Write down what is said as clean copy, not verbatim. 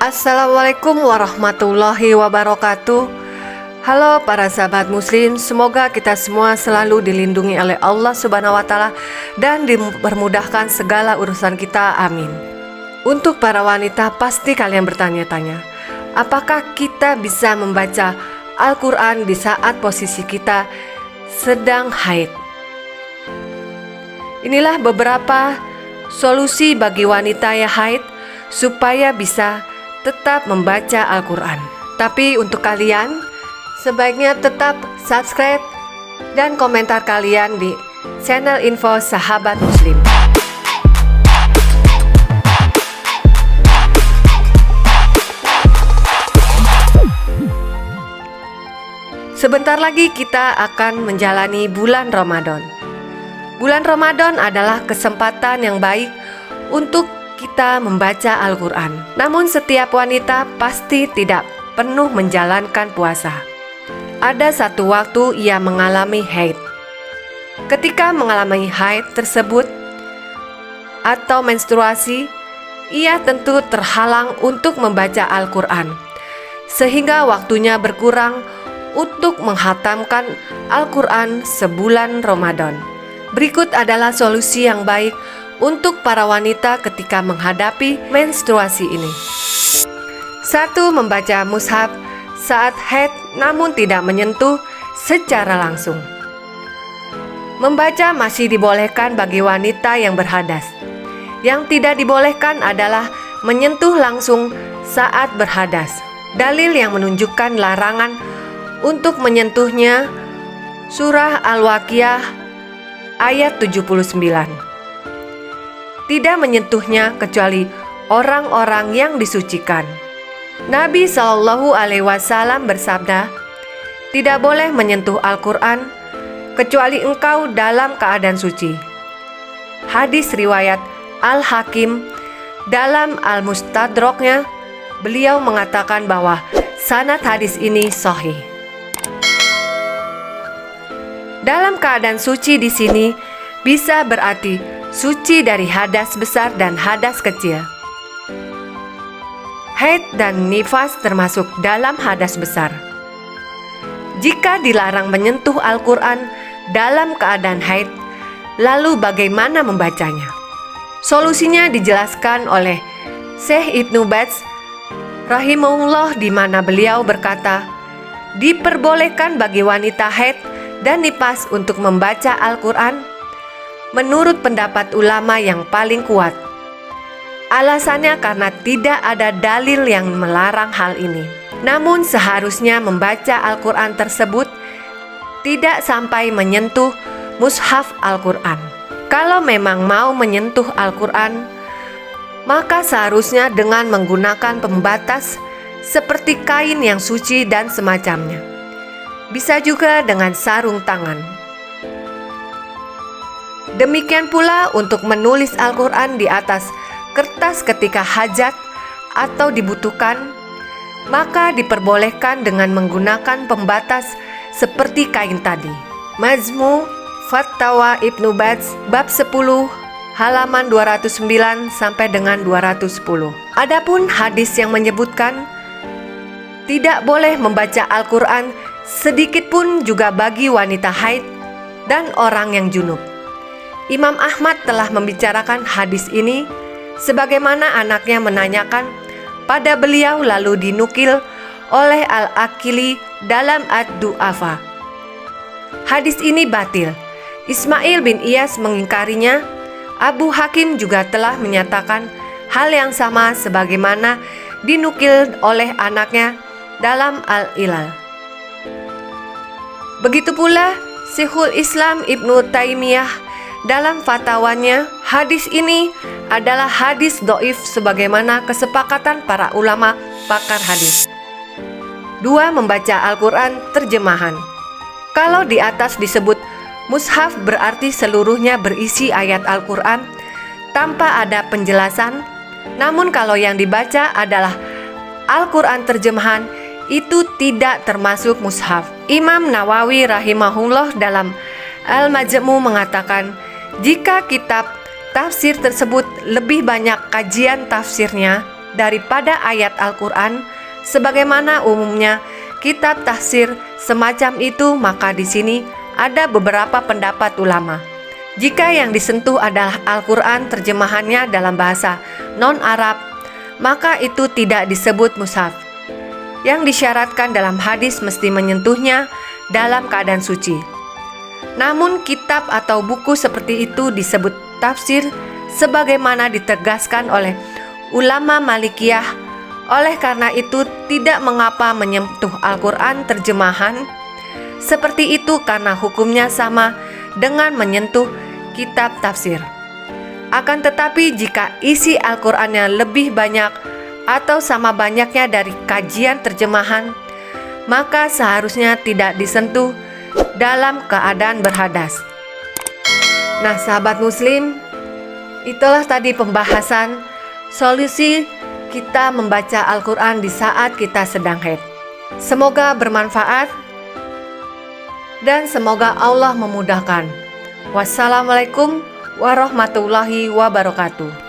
Assalamualaikum warahmatullahi wabarakatuh. Halo para sahabat muslim, semoga kita semua selalu dilindungi oleh Allah Subhanahu wa taala dan dipermudahkan segala urusan kita, amin. Untuk para wanita, pasti kalian bertanya-tanya, apakah kita bisa membaca Al-Quran di saat posisi kita sedang haid? Inilah beberapa solusi bagi wanita yang haid supaya bisa tetap membaca Al-Quran. Tapi untuk kalian, sebaiknya tetap subscribe dan komentar kalian di channel info Sahabat Muslim. Sebentar lagi kita akan menjalani bulan Ramadan. Bulan Ramadan adalah kesempatan yang baik untuk kita membaca Al-Quran. Namun setiap wanita pasti tidak penuh menjalankan puasa. Ada satu waktu ia mengalami haid. Ketika mengalami haid tersebut atau menstruasi, ia tentu terhalang untuk membaca Al-Quran, sehingga waktunya berkurang untuk menghatamkan Al-Quran sebulan Ramadan. Berikut adalah solusi yang baik untuk para wanita ketika menghadapi menstruasi ini. 1. Membaca mushaf saat haid namun tidak menyentuh secara langsung. Membaca masih dibolehkan bagi wanita yang berhadas. Yang tidak dibolehkan adalah menyentuh langsung saat berhadas. Dalil yang menunjukkan larangan untuk menyentuhnya Surah Al-Waqiah ayat 79. Tidak menyentuhnya kecuali orang-orang yang disucikan. Nabi Shallallahu Alaihi Wasallam bersabda, tidak boleh menyentuh Al-Quran kecuali engkau dalam keadaan suci. Hadis riwayat Al-Hakim dalam Al-Mustadraknya, beliau mengatakan bahwa sanad hadis ini sahih. Dalam keadaan suci di sini bisa berarti suci dari hadas besar dan hadas kecil. Haid dan nifas termasuk dalam hadas besar. Jika dilarang menyentuh Al-Quran dalam keadaan haid, lalu bagaimana membacanya? Solusinya dijelaskan oleh Syekh Ibnu Baz rahimahullah, di mana beliau berkata, diperbolehkan bagi wanita haid dan nifas untuk membaca Al-Quran menurut pendapat ulama yang paling kuat. Alasannya karena tidak ada dalil yang melarang hal ini. Namun seharusnya membaca Al-Quran tersebut tidak sampai menyentuh mushaf Al-Quran. Kalau memang mau menyentuh Al-Quran, maka seharusnya dengan menggunakan pembatas seperti kain yang suci dan semacamnya. Bisa juga dengan sarung tangan. Demikian pula untuk menulis Al-Quran di atas kertas ketika hajat atau dibutuhkan, maka diperbolehkan dengan menggunakan pembatas seperti kain tadi. Majmu' Fatawa Ibnu Baz bab 10 halaman 209 sampai dengan 210. Adapun hadis yang menyebutkan tidak boleh membaca Al-Quran sedikit pun juga bagi wanita haid dan orang yang junub. Imam Ahmad telah membicarakan hadis ini sebagaimana anaknya menanyakan pada beliau, lalu dinukil oleh Al-Aqili dalam Ad-Du'afa. Hadis ini batil. Ismail bin Iyas mengingkarinya. Abu Hakim juga telah menyatakan hal yang sama sebagaimana dinukil oleh anaknya dalam Al-Ilal. Begitu pula Syekhul Islam Ibnu Taimiyah dalam fatwanya, hadis ini adalah hadis dhaif sebagaimana kesepakatan para ulama pakar hadis. 2. Membaca Al-Quran terjemahan. Kalau di atas disebut mushaf berarti seluruhnya berisi ayat Al-Quran tanpa ada penjelasan. Namun kalau yang dibaca adalah Al-Quran terjemahan, itu tidak termasuk mushaf. Imam Nawawi rahimahullah dalam Al-Majmu' mengatakan, jika kitab tafsir tersebut lebih banyak kajian tafsirnya, daripada ayat Al-Quran, sebagaimana umumnya kitab tafsir semacam itu, maka di sini ada beberapa pendapat ulama. Jika yang disentuh adalah Al-Quran terjemahannya dalam bahasa non-Arab, maka itu tidak disebut mushaf. Yang disyaratkan dalam hadis mesti menyentuhnya dalam keadaan suci. Namun kitab atau buku seperti itu disebut tafsir sebagaimana ditegaskan oleh ulama Malikiyah. Oleh karena itu tidak mengapa menyentuh Al-Quran terjemahan seperti itu, karena hukumnya sama dengan menyentuh kitab tafsir. Akan tetapi jika isi Al-Qur'annya lebih banyak atau sama banyaknya dari kajian terjemahan, maka seharusnya tidak disentuh dalam keadaan berhadas. Nah, sahabat muslim, itulah tadi pembahasan solusi kita membaca Al-Quran di saat kita sedang haid. Semoga bermanfaat dan semoga Allah memudahkan. Wassalamualaikum warahmatullahi wabarakatuh.